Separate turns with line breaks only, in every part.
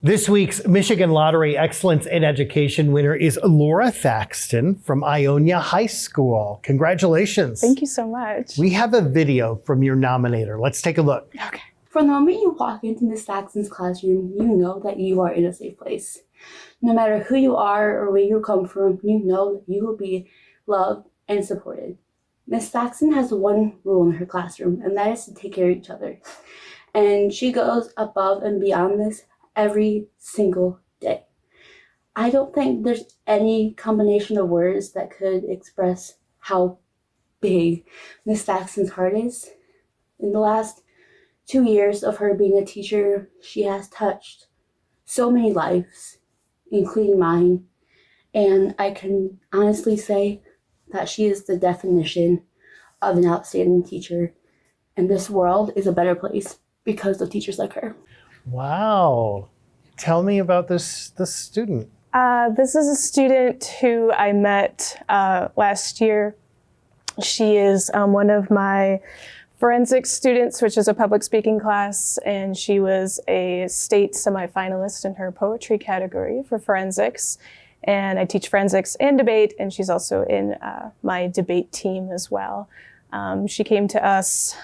This week's Michigan Lottery Excellence in Education winner is Laura Thaxton from Ionia High School. Congratulations.
Thank you so much.
We have a video from your nominator. Let's take a look.
Okay.
From the moment you walk into Miss Thaxton's classroom, you know that you are in a safe place. No matter who you are or where you come from, you know that you will be loved and supported. Miss Thaxton has one rule in her classroom, and that is to take care of each other. And she goes above and beyond this every single day. I don't think there's any combination of words that could express how big Miss Thaxton's heart is. In the last 2 years of her being a teacher, she has touched so many lives, including mine, and I can honestly say that she is the definition of an outstanding teacher, and this world is a better place because of teachers like her.
Wow. Tell me about this student.
This is a student who I met last year. She is one of my forensics students, which is a public speaking class, and she was a state semifinalist in her poetry category for forensics. And I teach forensics and debate, and she's also in my debate team as well. She came to us,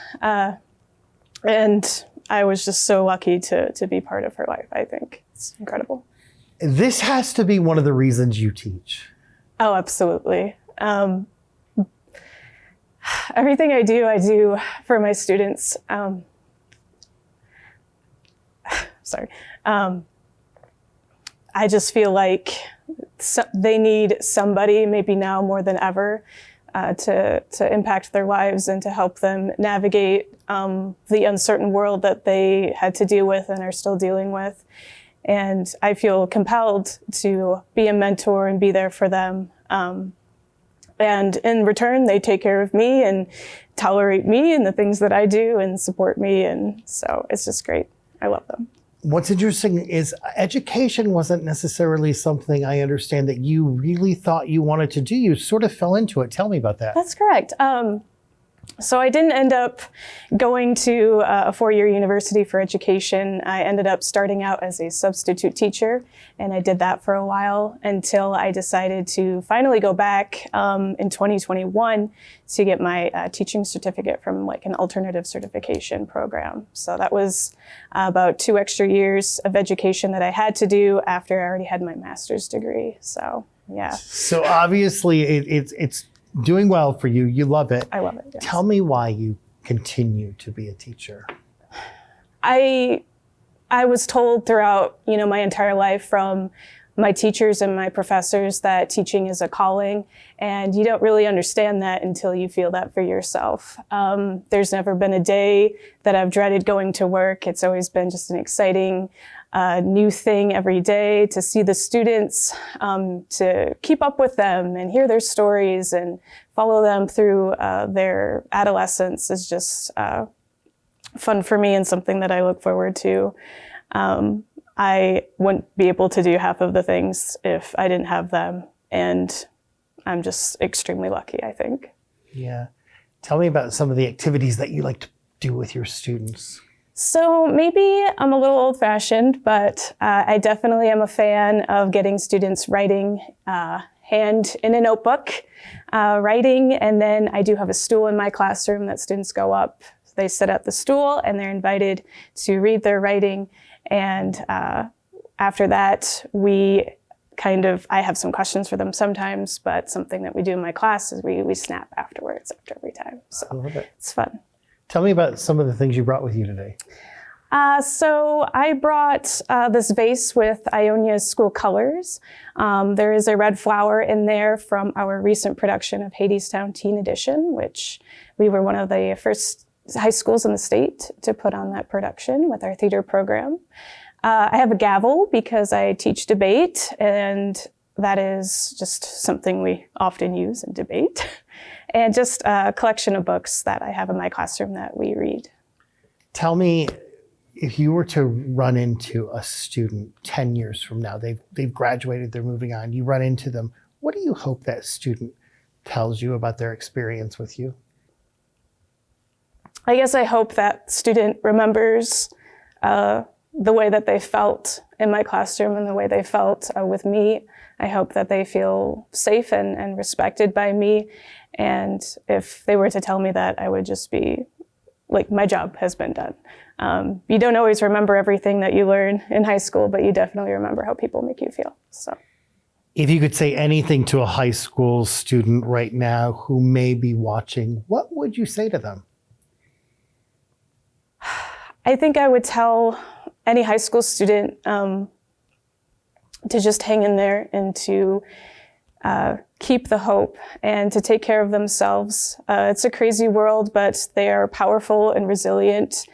and I was just so lucky to be part of her life. I think it's incredible.
This has to be one of the reasons you teach.
Oh, absolutely. Everything I do for my students. Sorry. I just feel like they need somebody, maybe now more than ever, to impact their lives and to help them navigate the uncertain world that they had to deal with and are still dealing with. And I feel compelled to be a mentor and be there for them. And in return, they take care of me and tolerate me and the things that I do and support me. And so it's just great. I love them.
What's interesting is education wasn't necessarily something I understand that you really thought you wanted to do. You sort of fell into it. Tell me about that.
That's correct. So I didn't end up going to a four-year university for education. I ended up starting out as a substitute teacher, and I did that for a while until I decided to finally go back in 2021 to get my teaching certificate from like an alternative certification program. So that was about 2 extra years of education that I had to do after I already had my master's degree. So yeah.
So obviously it's doing well for you. You love it.
I love it. Yes.
Tell me why you continue to be a teacher.
I was told throughout, my entire life from my teachers and my professors that teaching is a calling, and you don't really understand that until you feel that for yourself. There's never been a day that I've dreaded going to work. It's always been just an exciting new thing every day to see the students, to keep up with them and hear their stories and follow them through their adolescence is just fun for me and something that I look forward to. I wouldn't be able to do half of the things if I didn't have them, and I'm just extremely lucky, I think.
Yeah. Tell me about some of the activities that you like to do with your students.
So maybe I'm a little old-fashioned, but I definitely am a fan of getting students writing hand in a notebook, writing, and then I do have a stool in my classroom that students go up. They sit at the stool and they're invited to read their writing, and after that I have some questions for them sometimes, but something that we do in my class is we snap afterwards after every time. So
I love it.
It's fun.
Tell me about some of the things you brought with you today.
So I brought this vase with Ionia's school colors. There is a red flower in there from our recent production of Hadestown Teen Edition, which we were one of the first high schools in the state to put on that production with our theater program. I have a gavel because I teach debate, and that is just something we often use in debate. And just a collection of books that I have in my classroom that we read. Tell
me, if you were to run into a student 10 years from now, they've graduated, they're moving on, you run into them, what do you hope that student tells you about their experience with you? I guess I hope that student remembers
the way that they felt in my classroom and the way they felt with me. I hope that they feel safe and respected by me. And if they were to tell me that, I would just be like, my job has been done. You don't always remember everything that you learn in high school, but you definitely remember how people make you feel. So,
if you could say anything to a high school student right now who may be watching, what would you say to them?
I think I would tell any high school student to just hang in there and to keep the hope and to take care of themselves. It's a crazy world, but they are powerful and resilient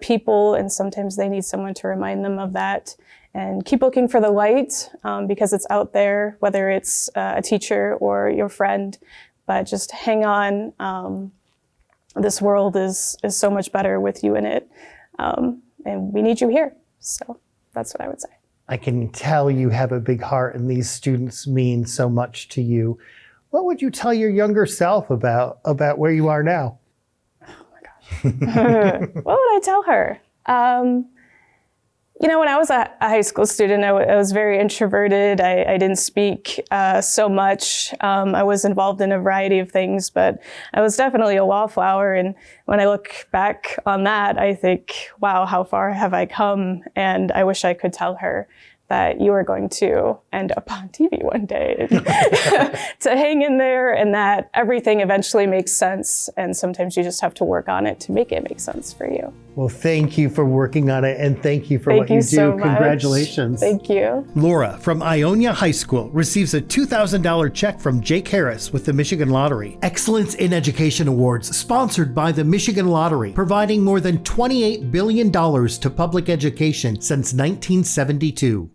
people, and sometimes they need someone to remind them of that. And keep looking for the light because it's out there, whether it's a teacher or your friend, but just hang on. This world is so much better with you in it, and we need you here. So that's what I would say.
I can tell you have a big heart and these students mean so much to you. What would you tell your younger self about where you are now?
Oh my gosh. What would I tell her? When I was a high school student, I was very introverted. I didn't speak so much. I was involved in a variety of things, but I was definitely a wallflower. And when I look back on that, I think, wow, how far have I come? And I wish I could tell her that you are going to end up on TV one day, to hang in there, and that everything eventually makes sense. And sometimes you just have to work on it to make it make sense for you.
Well, thank you for working on it, and thank you for what you do.
So much.
Congratulations.
Thank you.
Laura from Ionia High School receives a $2,000 check from Jake Harris with the Michigan Lottery. Excellence in Education Awards, sponsored by the Michigan Lottery, providing more than $28 billion to public education since 1972.